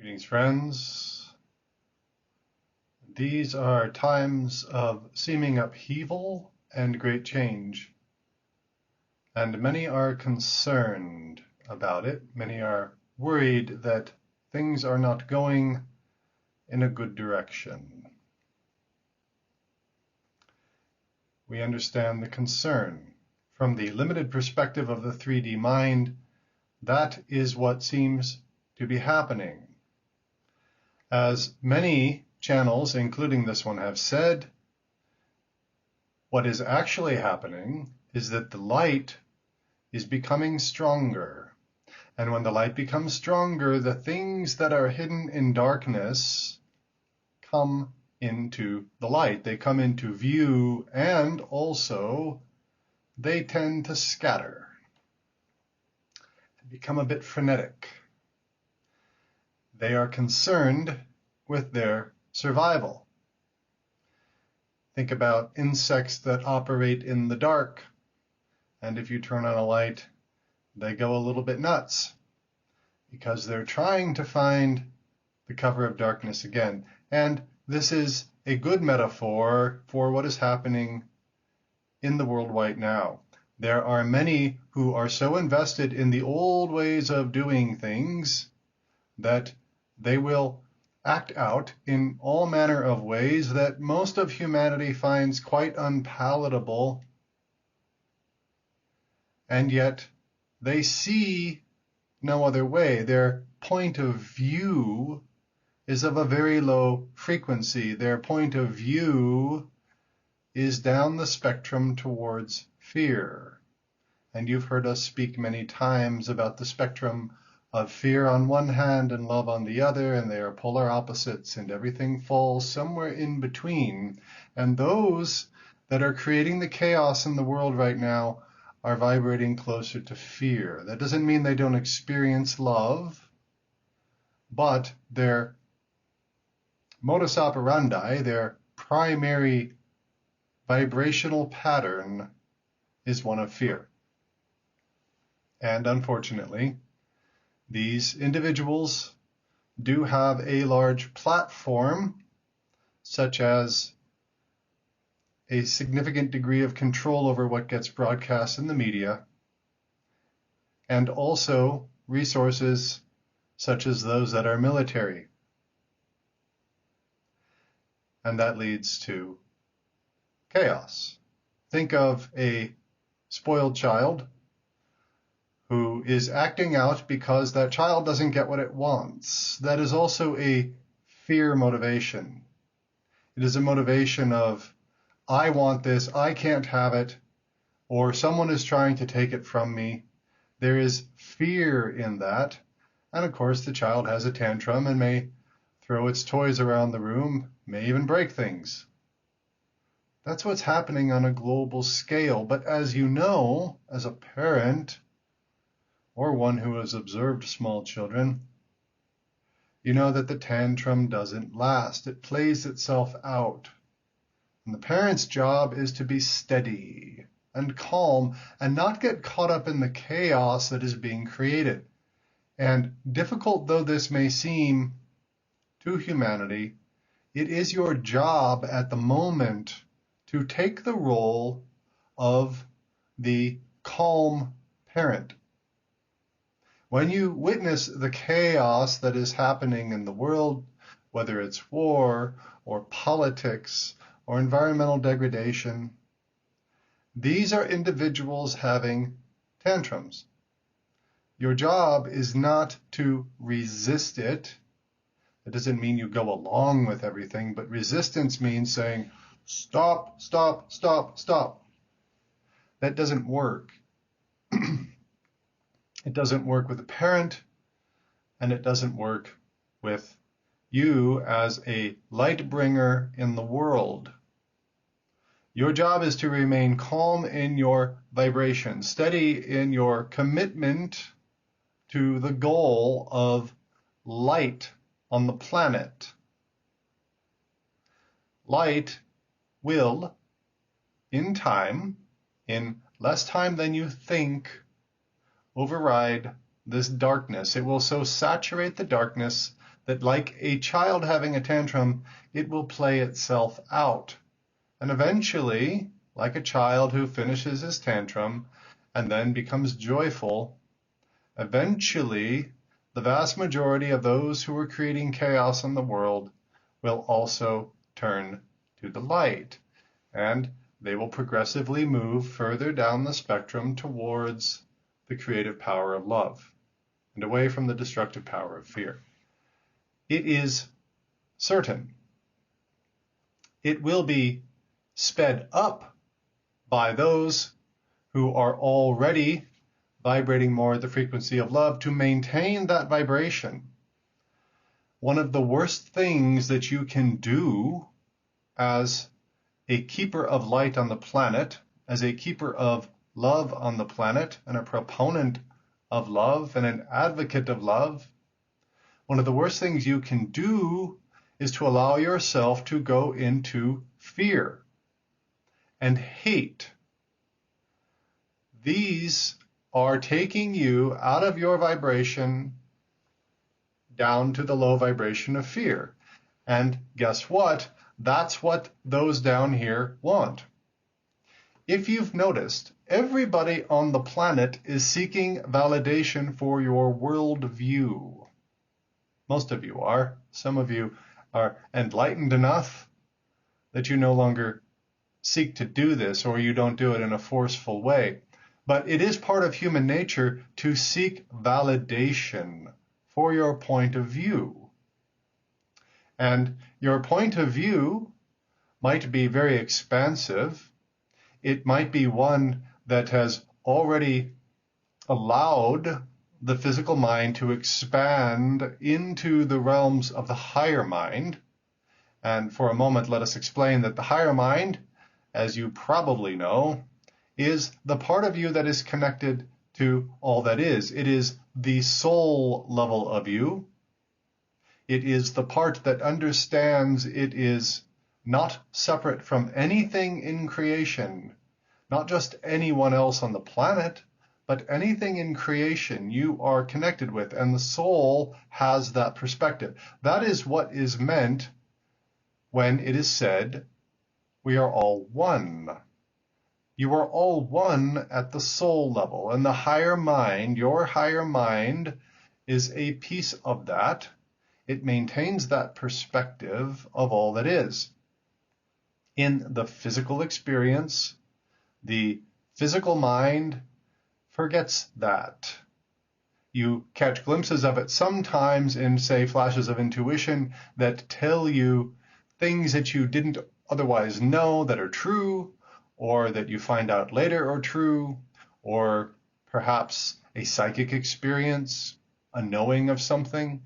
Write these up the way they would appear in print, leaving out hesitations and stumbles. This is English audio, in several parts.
Greetings, friends. These are times of seeming upheaval and great change, and many are concerned about it. Many are worried that things are not going in a good direction. We understand the concern. From the limited perspective of the 3D mind, that is what seems to be happening. As many channels, including this one, have said, what is actually happening is that the light is becoming stronger. And when the light becomes stronger, the things that are hidden in darkness come into the light. They come into view, and also they tend to scatter and become a bit frenetic. They are concerned with their survival. Think about insects that operate in the dark, and if you turn on a light, they go a little bit nuts because they're trying to find the cover of darkness again. And this is a good metaphor for what is happening in the world right now. There are many who are so invested in the old ways of doing things that they will act out in all manner of ways that most of humanity finds quite unpalatable, and yet they see no other way. Their point of view is of a very low frequency. Their point of view is down the spectrum towards fear. And you've heard us speak many times about the spectrum of fear on one hand and love on the other, and they are polar opposites, and everything falls somewhere in between. And those that are creating the chaos in the world right now are vibrating closer to fear. That doesn't mean they don't experience love, but their modus operandi, their primary vibrational pattern, is one of fear. And unfortunately, these individuals do have a large platform, such as a significant degree of control over what gets broadcast in the media, and also resources such as those that are military. And that leads to chaos. Think of a spoiled child who is acting out because that child doesn't get what it wants. That is also a fear motivation. It is a motivation of, I want this, I can't have it, or someone is trying to take it from me. There is fear in that. And of course, the child has a tantrum and may throw its toys around the room, may even break things. That's what's happening on a global scale. But as you know, as a parent, or one who has observed small children, you know that the tantrum doesn't last. It plays itself out. And the parent's job is to be steady and calm and not get caught up in the chaos that is being created. And difficult though this may seem to humanity, it is your job at the moment to take the role of the calm parent. When you witness the chaos that is happening in the world, whether it's war or politics or environmental degradation, these are individuals having tantrums. Your job is not to resist it. It doesn't mean you go along with everything, but resistance means saying, stop, stop, stop, stop. That doesn't work. It doesn't work with a parent, and it doesn't work with you as a light bringer in the world. Your job is to remain calm in your vibration, steady in your commitment to the goal of light on the planet. Light will, in time, in less time than you think, override this darkness. It will so saturate the darkness that like a child having a tantrum, it will play itself out. And eventually, like a child who finishes his tantrum and then becomes joyful, eventually the vast majority of those who are creating chaos in the world will also turn to the light, and they will progressively move further down the spectrum towards the creative power of love and away from the destructive power of fear. It is certain. It will be sped up by those who are already vibrating more at the frequency of love to maintain that vibration. One of the worst things that you can do as a keeper of light on the planet, as a keeper of love on the planet, and a proponent of love and an advocate of love, one of the worst things you can do is to allow yourself to go into fear and hate. These are taking you out of your vibration down to the low vibration of fear. And guess what? That's what those down here want. If you've noticed, everybody on the planet is seeking validation for your worldview. Most of you are. Some of you are enlightened enough that you no longer seek to do this, or you don't do it in a forceful way. But it is part of human nature to seek validation for your point of view. And your point of view might be very expansive. It might be one that has already allowed the physical mind to expand into the realms of the higher mind. And for a moment, let us explain that the higher mind, as you probably know, is the part of you that is connected to all that is. It is the soul level of you. It is the part that understands it is not separate from anything in creation, not just anyone else on the planet, but anything in creation you are connected with, and the soul has that perspective. That is what is meant when it is said, we are all one. You are all one at the soul level, and the higher mind, your higher mind, is a piece of that. It maintains that perspective of all that is. In the physical experience, the physical mind forgets that. You catch glimpses of it sometimes in, say, flashes of intuition that tell you things that you didn't otherwise know that are true, or that you find out later are true, or perhaps a psychic experience, a knowing of something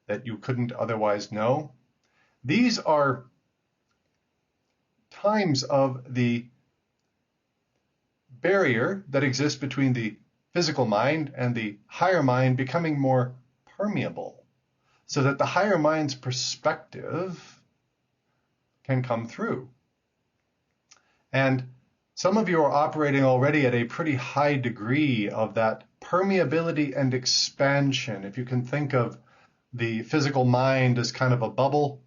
that you couldn't otherwise know. These are times of the barrier that exists between the physical mind and the higher mind becoming more permeable, so that the higher mind's perspective can come through. And some of you are operating already at a pretty high degree of that permeability and expansion. If you can think of the physical mind as kind of a bubble,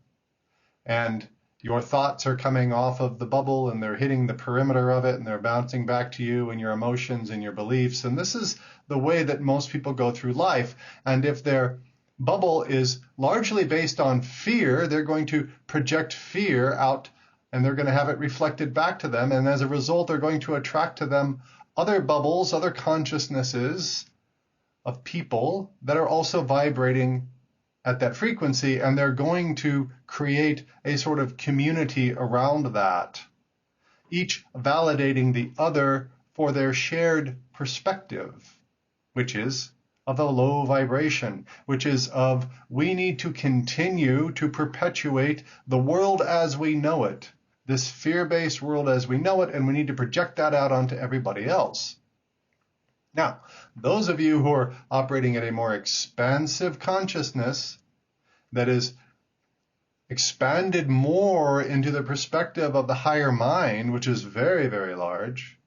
and your thoughts are coming off of the bubble and they're hitting the perimeter of it and they're bouncing back to you and your emotions and your beliefs. And this is the way that most people go through life. And if their bubble is largely based on fear, they're going to project fear out and they're going to have it reflected back to them. And as a result, they're going to attract to them other bubbles, other consciousnesses of people that are also vibrating at that frequency, and they're going to create a sort of community around that, each validating the other for their shared perspective, which is of a low vibration, which is of we need to continue to perpetuate the world as we know it, this fear-based world as we know it, and we need to project that out onto everybody else. Now, those of you who are operating at a more expansive consciousness that is expanded more into the perspective of the higher mind, which is very, very large,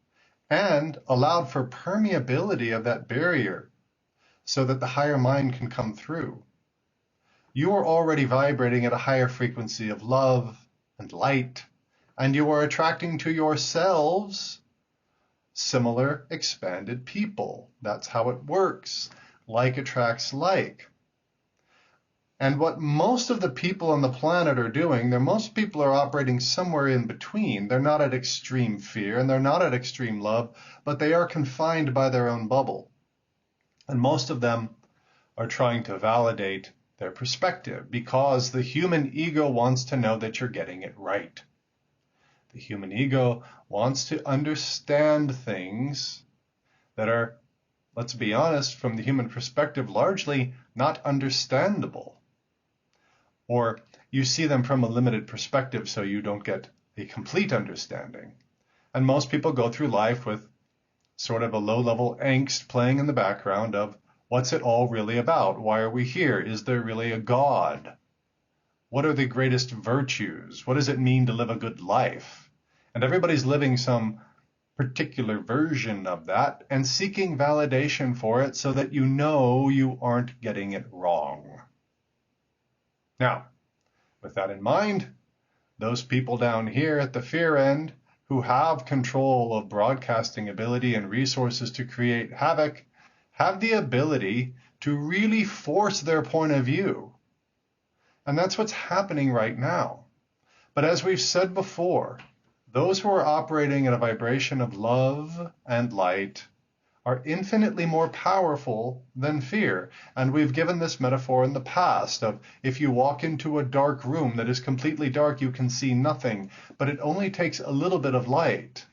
and allowed for permeability of that barrier so that the higher mind can come through. You are already vibrating at a higher frequency of love and light, and you are attracting to yourselves similar expanded people. That's how it works. Like attracts like. And what most of the people on the planet are doing, most people are operating somewhere in between. They're not at extreme fear and they're not at extreme love, but they are confined by their own bubble. And most of them are trying to validate their perspective because the human ego wants to know that you're getting it right. The human ego wants to understand things that are, let's be honest, from the human perspective, largely not understandable. Or you see them from a limited perspective so you don't get a complete understanding. And most people go through life with sort of a low-level angst playing in the background of, what's it all really about? Why are we here? Is there really a God? What are the greatest virtues? What does it mean to live a good life? And everybody's living some particular version of that and seeking validation for it so that you know you aren't getting it wrong. Now, with that in mind, those people down here at the fear end who have control of broadcasting ability and resources to create havoc have the ability to really force their point of view. And that's what's happening right now. But as we've said before, those who are operating at a vibration of love and light are infinitely more powerful than fear. And we've given this metaphor in the past of if you walk into a dark room that is completely dark, you can see nothing, but it only takes a little bit of light.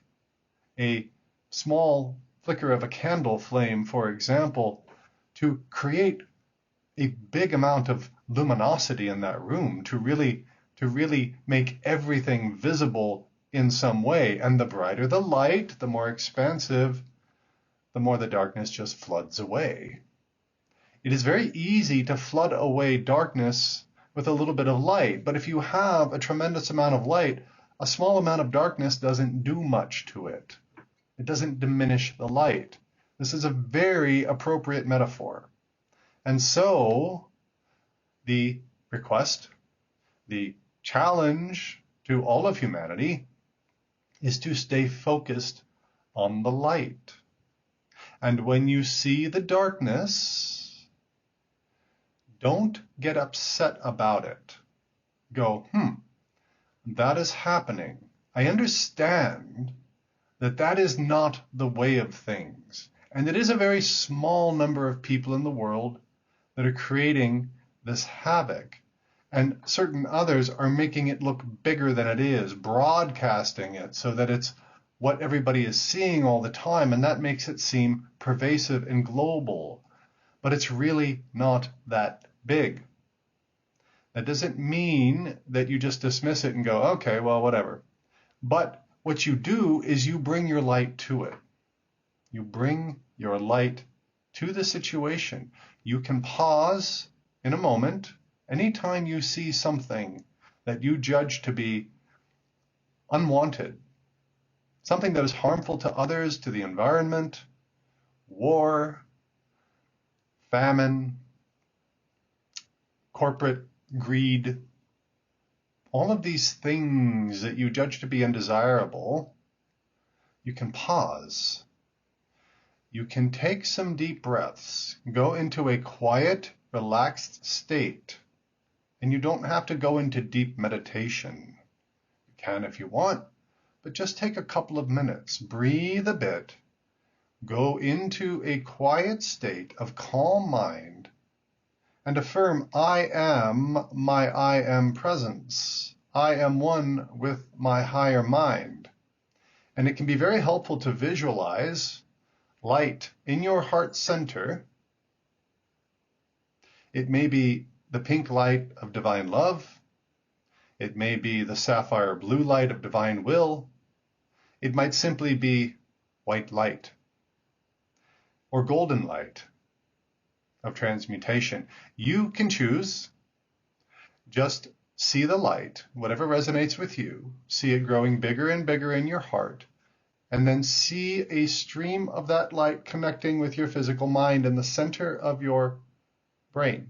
A small flicker of a candle flame, for example, to create a big amount of luminosity in that room, to really make everything visible in some way. And the brighter the light, the more expansive, the more the darkness just floods away. It is very easy to flood away darkness with a little bit of light, but if you have a tremendous amount of light, a small amount of darkness doesn't do much to it. It doesn't diminish the light. This is a very appropriate metaphor. And so the request, the challenge to all of humanity is to stay focused on the light. And when you see the darkness, don't get upset about it. Go, that is happening. I understand that that is not the way of things. And it is a very small number of people in the world that are creating this havoc. And certain others are making it look bigger than it is, broadcasting it so that it's what everybody is seeing all the time, and that makes it seem pervasive and global. But it's really not that big. That doesn't mean that you just dismiss it and go, okay, well, whatever. But what you do is you bring your light to it. You bring your light to the situation. You can pause in a moment anytime you see something that you judge to be unwanted, something that is harmful to others, to the environment, war, famine, corporate greed, all of these things that you judge to be undesirable, you can pause. You can take some deep breaths, go into a quiet, relaxed state, and you don't have to go into deep meditation. You can if you want, but just take a couple of minutes, breathe a bit, go into a quiet state of calm mind, and affirm, I am my I am presence. I am one with my higher mind. And it can be very helpful to visualize light in your heart center. It may be the pink light of divine love. It may be the sapphire blue light of divine will. It might simply be white light or golden light of transmutation. You can choose. Just see the light, whatever resonates with you. See it growing bigger and bigger in your heart. And then see a stream of that light connecting with your physical mind in the center of your brain.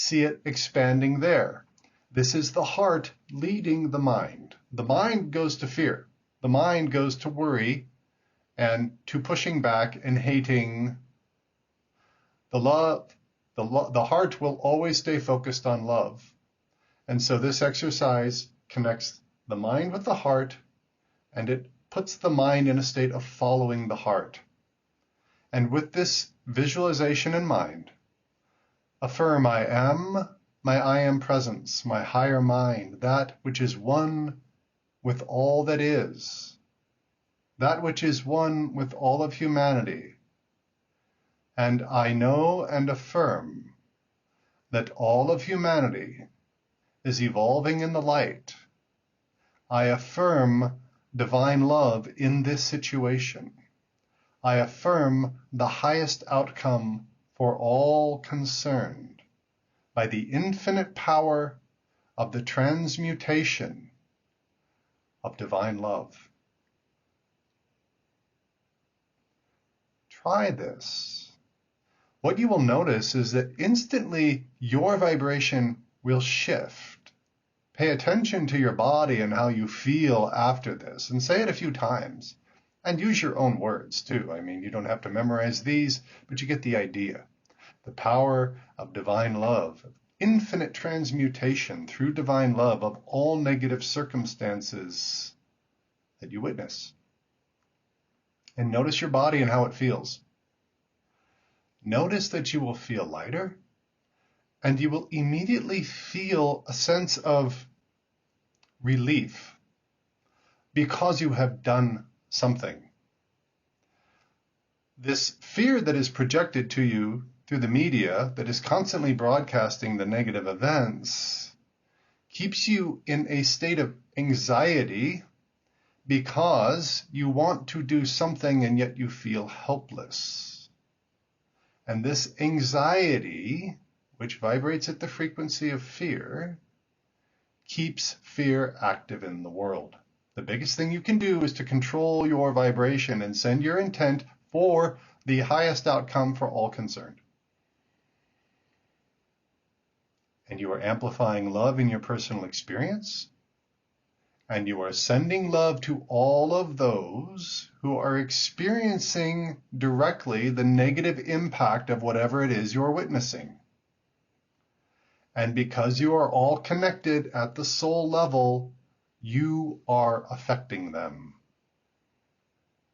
See it expanding there. This is the heart leading the mind. The mind goes to fear. The mind goes to worry and to pushing back and hating. The heart will always stay focused on love. And so this exercise connects the mind with the heart, and it puts the mind in a state of following the heart. And with this visualization in mind, affirm I am my I am presence, my higher mind, that which is one with all that is, that which is one with all of humanity. And I know and affirm that all of humanity is evolving in the light. I affirm divine love in this situation. I affirm the highest outcome for all concerned by the infinite power of the transmutation of divine love. Try this. What you will notice is that instantly your vibration will shift. Pay attention to your body and how you feel after this, and say it a few times. And use your own words too. I mean, you don't have to memorize these, but you get the idea. The power of divine love, infinite transmutation through divine love of all negative circumstances that you witness. And notice your body and how it feels. Notice that you will feel lighter, and you will immediately feel a sense of relief because you have done something. This fear that is projected to you through the media that is constantly broadcasting the negative events keeps you in a state of anxiety because you want to do something and yet you feel helpless. And this anxiety, which vibrates at the frequency of fear, keeps fear active in the world. The biggest thing you can do is to control your vibration and send your intent for the highest outcome for all concerned. And you are amplifying love in your personal experience, and you are sending love to all of those who are experiencing directly the negative impact of whatever it is you're witnessing. And because you are all connected at the soul level, you are affecting them.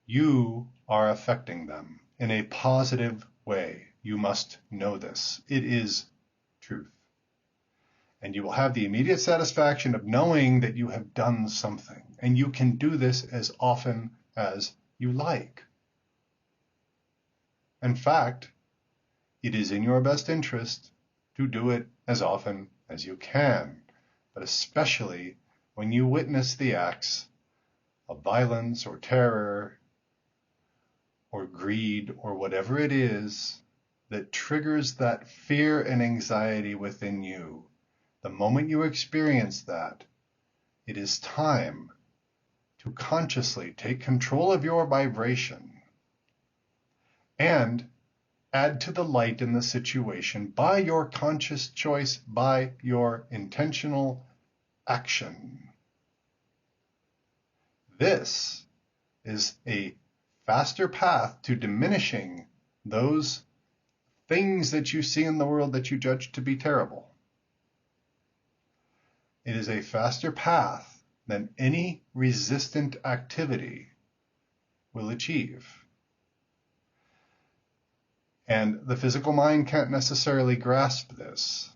You are affecting them in a positive way. You must know this. It is truth. And you will have the immediate satisfaction of knowing that you have done something. And you can do this as often as you like. In fact, it is in your best interest to do it as often as you can, but especially when you witness the acts of violence or terror or greed or whatever it is that triggers that fear and anxiety within you. The moment you experience that, it is time to consciously take control of your vibration and add to the light in the situation by your conscious choice, by your intentional action. This is a faster path to diminishing those things that you see in the world that you judge to be terrible. It is a faster path than any resistant activity will achieve. And the physical mind can't necessarily grasp this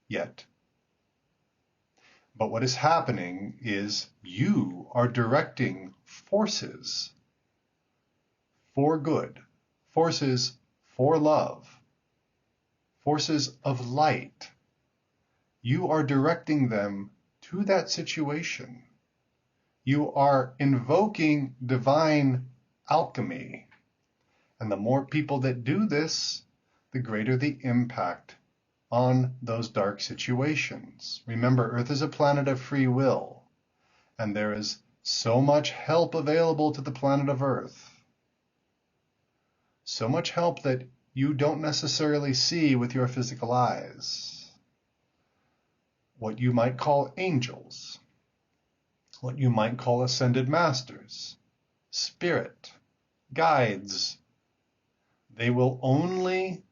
yet. But what is happening is you are directing forces for good, forces for love, forces of light. You are directing them to that situation. You are invoking divine alchemy. And the more people that do this, the greater the impact on those dark situations. Remember, Earth is a planet of free will, and there is so much help available to the planet of Earth. So much help that you don't necessarily see with your physical eyes. What you might call angels, what you might call ascended masters, spirit, guides. They will only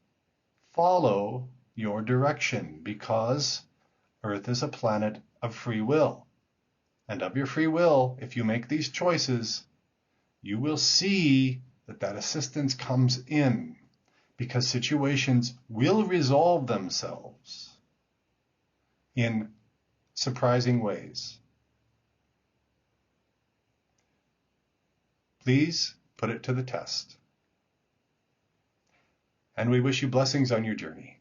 follow your direction because Earth is a planet of free will. And of your free will, if you make these choices, you will see that assistance comes in because situations will resolve themselves in surprising ways. Please put it to the test. And we wish you blessings on your journey.